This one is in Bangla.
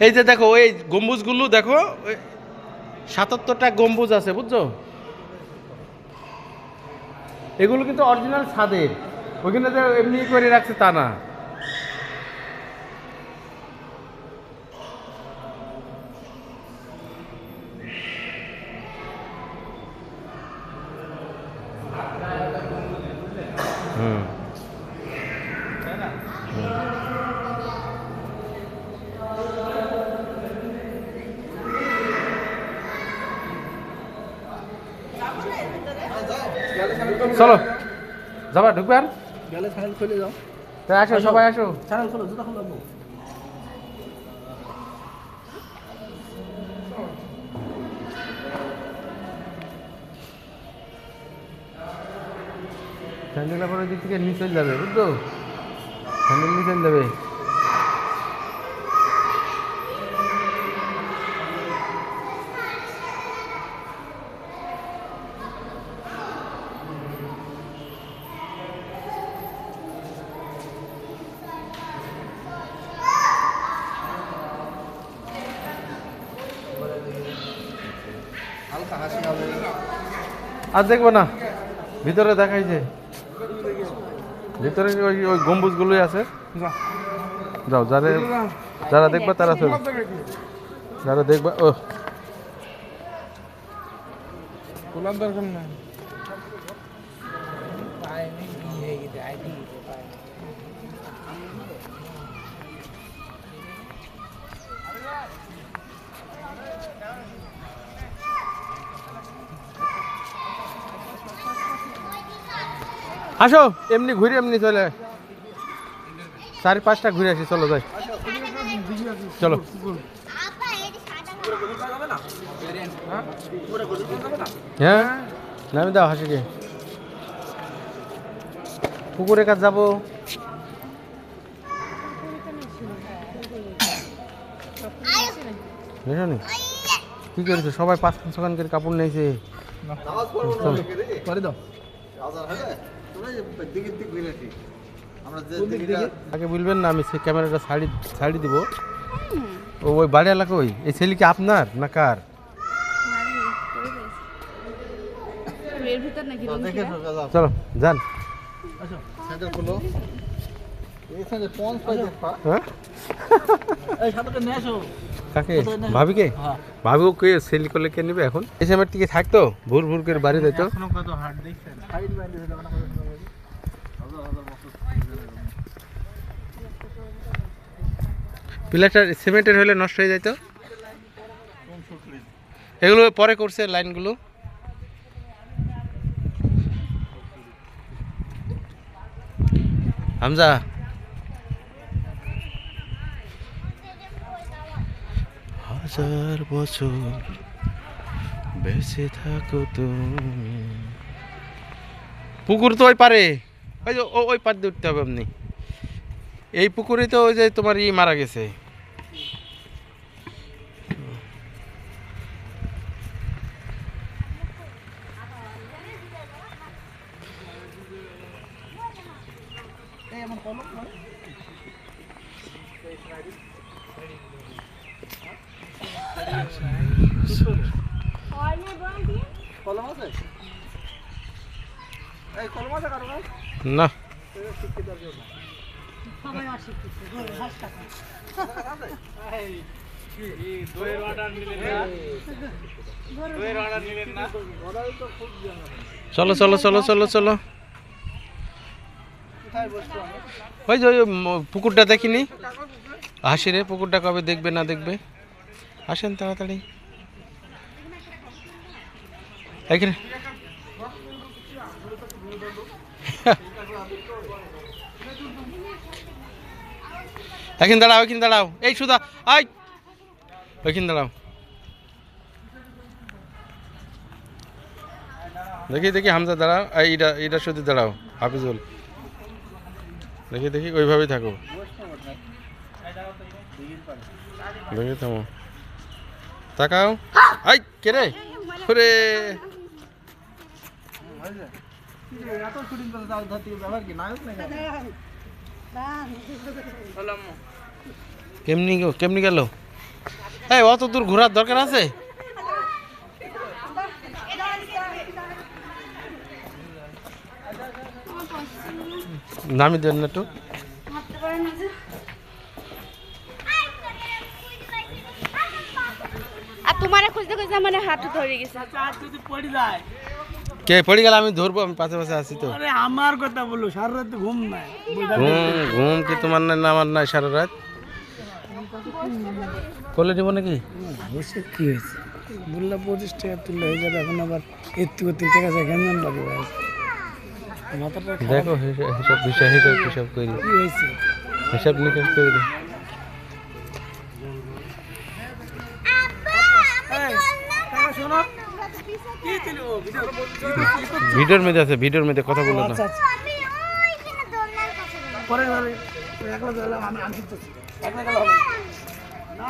এই যে দেখো ওই গম্বুজগুলো দেখো, ৭৭টা গম্বুজ আছে বুঝছো। এগুলো কিন্তু অরিজিনাল ছাদের, ওইখানে যে এমনি করে রাখছে তা না। হুম চলো যাবা, ঢুকবে আর গেলে চ্যানেল খুলে যাও। আসো সবাই আসো। চ্যানেল খোলো, জুতা খোলো। স্যান্ডেলের পরে দিক থেকে নিচে যাবে বুঝছো, স্যান্ডেল নিচে যাবে। হালকা হাসি হবে। আর দেখবো না, ভিতরে দেখাইছে, ভিতরে ওই ওই গম্বুজগুলোই আছে। যাও, যারা দেখবা তারা চলো, যারা দেখবা। ও খোলার দরকার নাই। আসো, এমনি ঘুরে এমনি চলে 4-5টা ঘুরে আসি, চলো যাই, চলো। হ্যাঁ নামি দাও হাসিকে, পুকুরে কাজ যাবো। বুঝলি কি করেছো, সবাই 5-5 করে কাপড় নিয়েছে। আগে বলবেন না, আমি সে ক্যামেরাটা ছাড়ি দিব। ও ওই বাড়ি এলাকা, ওই এই ছেলে কি আপনার না কার? চলো যান। কাকে? ভাবিকে? ভাবিও কে সেল করলে কে নেবে এখন? এই সময় টিকে থাকতো, ভোর ভোর করে বাড়ি যাইতো। পিলারটা সিমেন্টের হলে নষ্ট হয়ে যাইতো। এগুলো পরে করছে লাইনগুলো। হামজা, হাজার বছর বেঁচে থাকো তুমি। পুকুর তো ওই পারে, ওই যে ওই পার দিয়ে উঠতে হবে আপনি। এই পুকুরে তো ওই যে তোমার মারা গেছে। না চলো চলো চলো চলো চলো, ওই যে ওই পুকুরটা দেখিনি। হাসিরে পুকুরটা কবে দেখবে না দেখবে, আসেন তাড়াতাড়ি এখানে। এখানে দাঁড়াও, এখানে দাঁড়াও, এই সুদা আই, ওইখানে দাঁড়াও। দেখি দেখি হামজা দাঁড়াও, এইটা এইটা শুধু দাঁড়াও। হাফিজুল দেখি দেখি, ওইভাবেই থাকো, দেখি থামো, তাকাও। আই কে রে, ওরে কেমনি গেল? এই অত দূর ঘোরার দরকার আছে? নামি দেন না একটু। আর তোমারে খুঁজতে খুঁজতে আমার হাঁটু ধরে গেছে। যদি পড়ে যায় কে পড়ে গেল? আমি ধরবো, আমি পাশে পাশে আছি তো। আরে আমার কথা বলো, সারা রাত ঘুম নাই। ঘুম কি তোমার নাই না আমার নাই সারা রাত? করলে দিব নাকি? বসে কি হয়েছে বললাম 25 টাকা তুললে হয়ে যাবে, এখন আবার এর থেকে 3 টাকা যায় কেমন লাগে ভাই? মাথাটা দেখো হিসাব করি, কি হয়েছে? হিসাব নিকাশ করে দিই। শোনো ভিডিওর মধ্যে আছে, ভিডিওর মধ্যে কথা বলো না। পরে একলা গেলাম আমি আনছি, একলা গেলাম না।